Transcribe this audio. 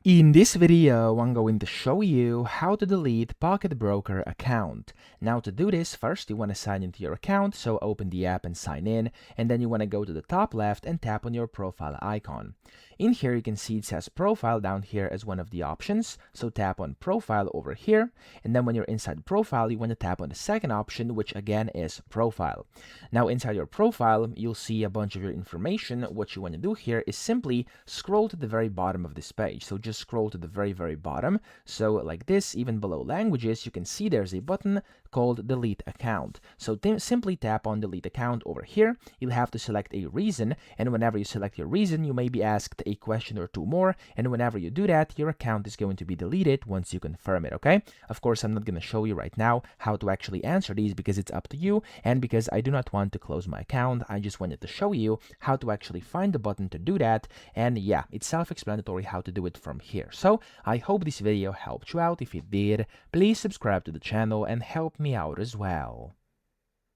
In this video, I'm going to show you how to delete Pocket Broker account. Now to do this, first you want to sign into your account, so open the app and sign in, and then you want to go to the top left and tap on your profile icon. In here you can see it says profile down here as one of the options, so tap on profile over here, and then when you're inside profile you want to tap on the second option, which again is profile. Now inside your profile you'll see a bunch of your information. What you want to do here is simply scroll to the very bottom of this page, so just scroll to the very bottom. So like this, even below languages, you can see there's a button called delete account. So simply tap on delete account over here. You'll have to select a reason, and whenever you select your reason, you may be asked a question or two more, and whenever you do that, your account is going to be deleted once you confirm it, okay? Of course, I'm not going to show you right now how to actually answer these because it's up to you, and because I do not want to close my account, I just wanted to show you how to actually find the button to do that, and yeah, it's self-explanatory how to do it from here. So I hope this video helped you out. If it did, please subscribe to the channel and help me out as well.